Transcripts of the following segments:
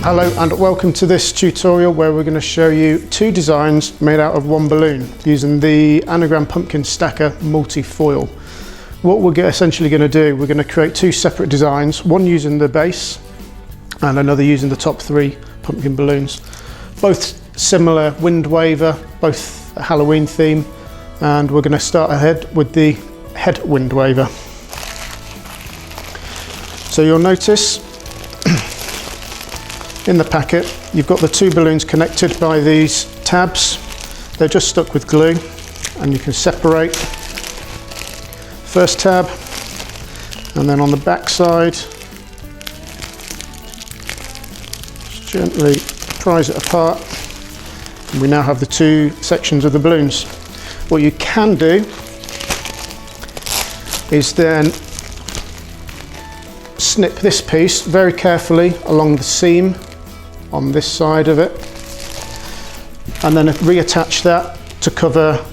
Hello and welcome to this tutorial where we're going to show you two designs made out of one balloon using the Amscan pumpkin stacker multi-foil. What we're essentially going to do, we're going to create two separate designs, one using the base and another using the top three pumpkin balloons. Both similar wind waver, both a Halloween theme, and we're going to start ahead with the head wind waver. So you'll notice in the packet, you've got the two balloons connected by these tabs. They're just stuck with glue, and you can separate first tab, and then on the back side, just gently prise it apart, and we now have the two sections of the balloons. What you can do is then snip this piece very carefully along the seam on this side of it, and then reattach that to cover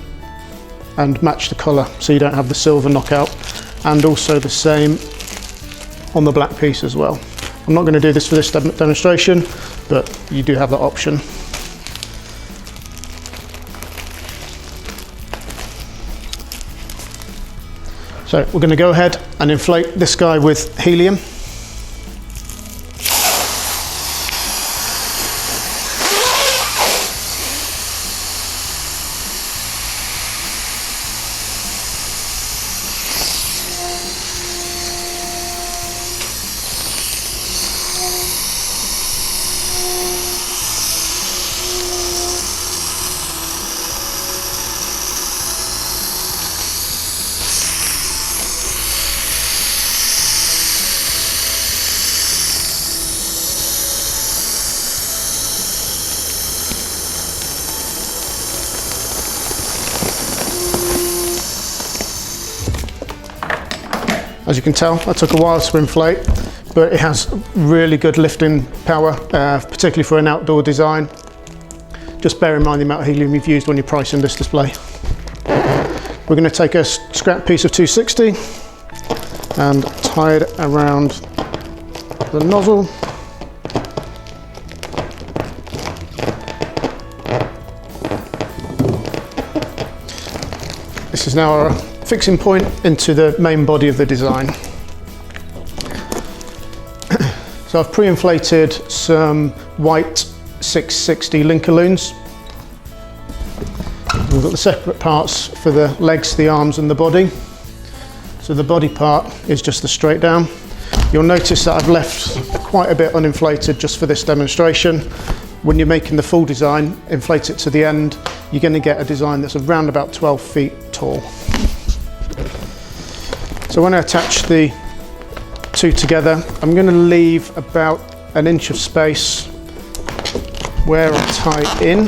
and match the colour so you don't have the silver knockout, and also the same on the black piece as well. I'm not going to do this for this demonstration, but you do have that option. So we're going to go ahead and inflate this guy with helium. As you can tell, that took a while to inflate, but it has really good lifting power, particularly for an outdoor design. Just bear in mind the amount of helium you've used when you're pricing this display. We're going to take a scrap piece of 260 and tie it around the nozzle. This is now our fixing point into the main body of the design. So I've pre-inflated some white 660 Lincolns. We've got the separate parts for the legs, the arms and the body. So the body part is just the straight down. You'll notice that I've left quite a bit uninflated just for this demonstration. When you're making the full design, inflate it to the end, you're going to get a design that's around about 12 feet tall. So when I attach the two together, I'm going to leave about an inch of space where I tie in.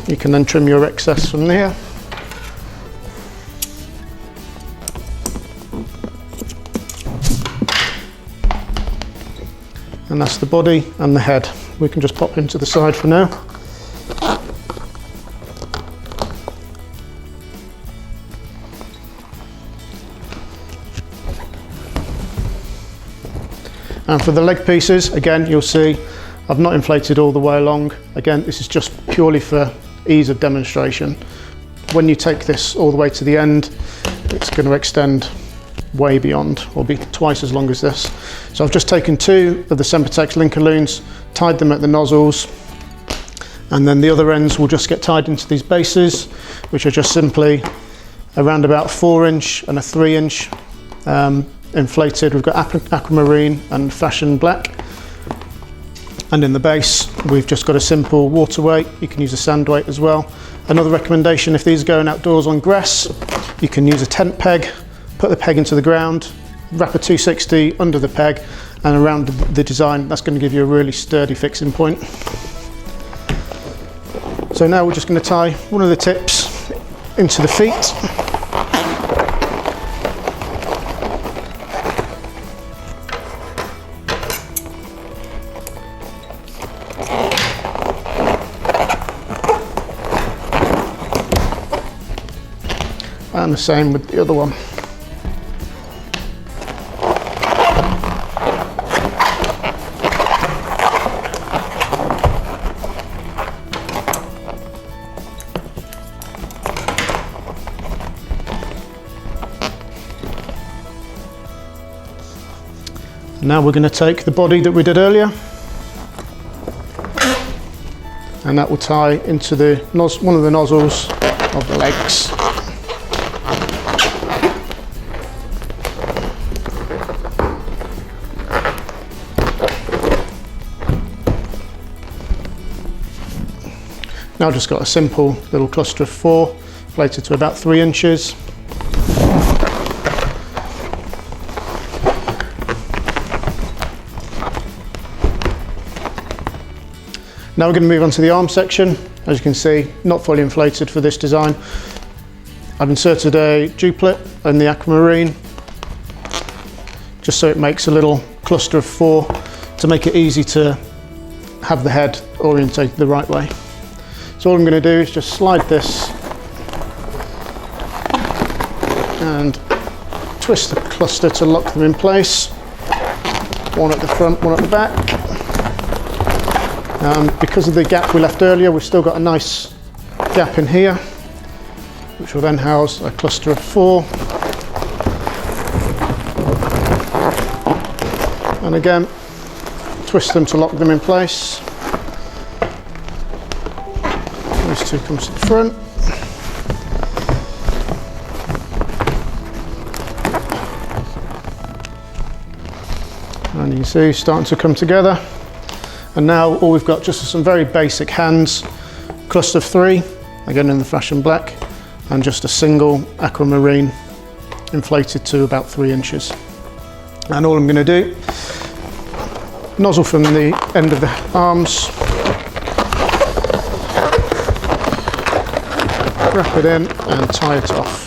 You can then trim your excess from there. And that's the body and the head. We can just pop into the side for now. And for the leg pieces, again, you'll see I've not inflated all the way along. Again, this is just purely for ease of demonstration. When you take this all the way to the end, it's going to extend way beyond, or be twice as long as this. So I've just taken two of the Sempertex Lincolns, tied them at the nozzles, and then the other ends will just get tied into these bases, which are just simply around about 4-inch and a 3-inch inflated. We've got aquamarine and fashion black, and in the base we've just got a simple water weight. You can use a sand weight as well. Another recommendation, if these are going outdoors on grass, you can use a tent peg. Put the peg into the ground, wrap a 260 under the peg and around the design. That's going to give you a really sturdy fixing point. So now we're just going to tie one of the tips into the feet. And the same with the other one. Now we're going to take the body that we did earlier, and that will tie into one of the nozzles of the legs. Now I've just got a simple little cluster of 4, inflated to about 3 inches. Now we're going to move on to the arm section. As you can see, not fully inflated for this design. I've inserted a duplet in the aquamarine, just so it makes a little cluster of 4 to make it easy to have the head orientated the right way. So all I'm going to do is just slide this and twist the cluster to lock them in place. One at the front, one at the back. Because of the gap we left earlier, we've still got a nice gap in here, which will then house a cluster of 4. And again, twist them to lock them in place. These 2 comes to the front. And you can see starting to come together. And now all we've got just some very basic hands, cluster of 3, again in the fashion black, and just a single aquamarine inflated to about 3 inches. And all I'm going to do, nozzle from the end of the arms, wrap it in and tie it off.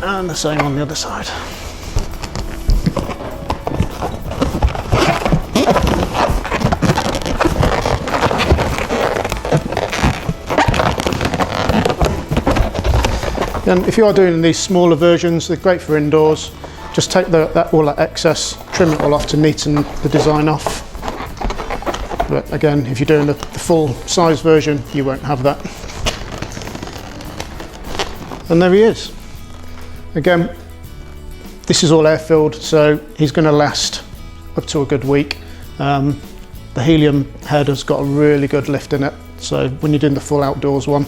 And the same on the other side. And if you are doing these smaller versions, they're great for indoors. Just take all that excess, trim it all off to neaten the design off. But again, if you're doing the full size version, you won't have that. And there he is. Again, this is all air filled, so he's going to last up to a good week. The helium head has got a really good lift in it, so when you're doing the full outdoors one,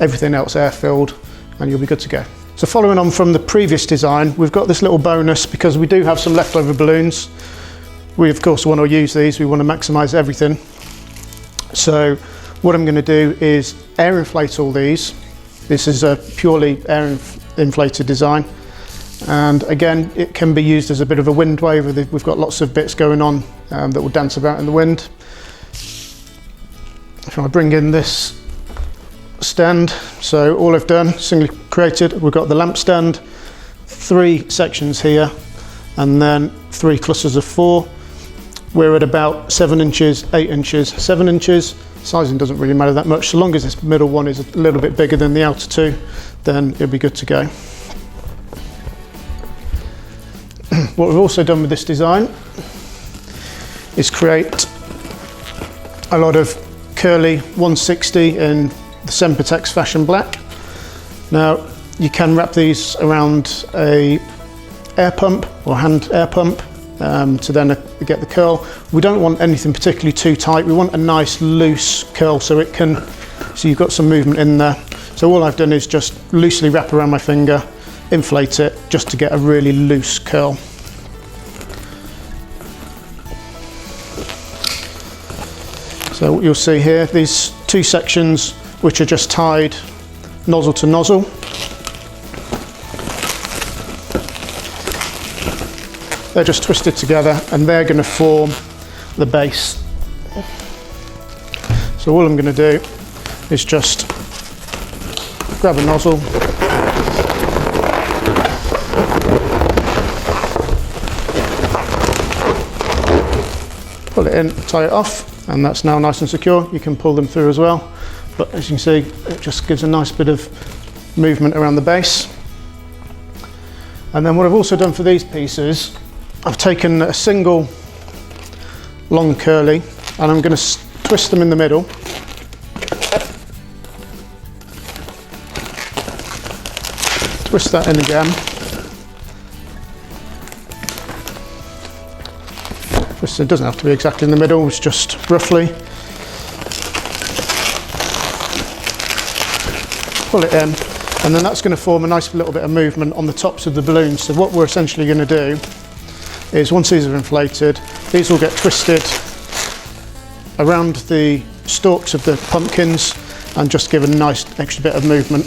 everything else air filled and you'll be good to go. So following on from the previous design, we've got this little bonus because we do have some leftover balloons. We of course want to use these, we want to maximise everything. So what I'm going to do is air inflate all these. This is a purely air inflated design, and again it can be used as a bit of a wind wave. We've got lots of bits going on that will dance about in the wind. If I bring in this stand, so all I've done, singly created, we've got the lamp stand, 3 sections here, and then 3 clusters of 4. We're at about 7 inches, 8 inches, 7 inches. Sizing doesn't really matter that much, so long as this middle one is a little bit bigger than the outer 2, then it'll be good to go. What we've also done with this design is create a lot of curly 160 in the Sempertex Fashion Black. Now you can wrap these around a air pump or hand air pump to then get the curl. We don't want anything particularly too tight, we want a nice loose curl so you've got some movement in there. So all I've done is just loosely wrap around my finger, inflate it just to get a really loose curl. So what you'll see here, these 2 sections which are just tied nozzle to nozzle. They're just twisted together and they're going to form the base. So all I'm going to do is just grab a nozzle, pull it in, tie it off, and that's now nice and secure. You can pull them through as well, but as you can see, it just gives a nice bit of movement around the base. And then what I've also done for these pieces, I've taken a single long curly and I'm going to twist them in the middle. Twist that in again. Twist, it doesn't have to be exactly in the middle, it's just roughly. Pull it in, and then that's going to form a nice little bit of movement on the tops of the balloons. So what we're essentially going to do is, once these are inflated, these will get twisted around the stalks of the pumpkins and just give a nice extra bit of movement.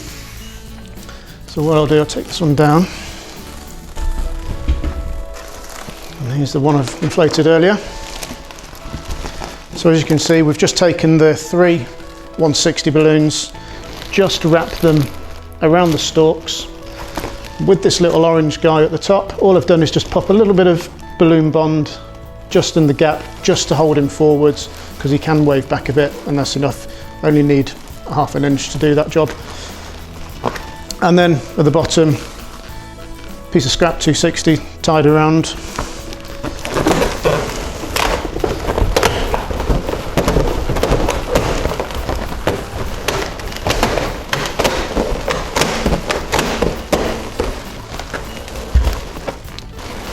So what I'll do, I'll take this one down. And here's the one I've inflated earlier. So as you can see, we've just taken the 3 160 balloons, just wrapped them around the stalks with this little orange guy at the top. All I've done is just pop a little bit of balloon bond just in the gap, just to hold him forwards, because he can wave back a bit, and that's enough. Only need ½ an inch to do that job. And then at the bottom, piece of scrap 260 tied around.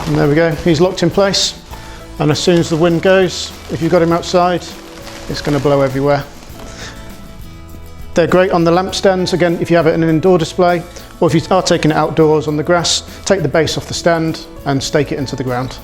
And there we go, he's locked in place. And as soon as the wind goes, if you've got him outside, it's going to blow everywhere. They're great on the lamp stands, again, if you have it in an indoor display, or if you are taking it outdoors on the grass, take the base off the stand and stake it into the ground.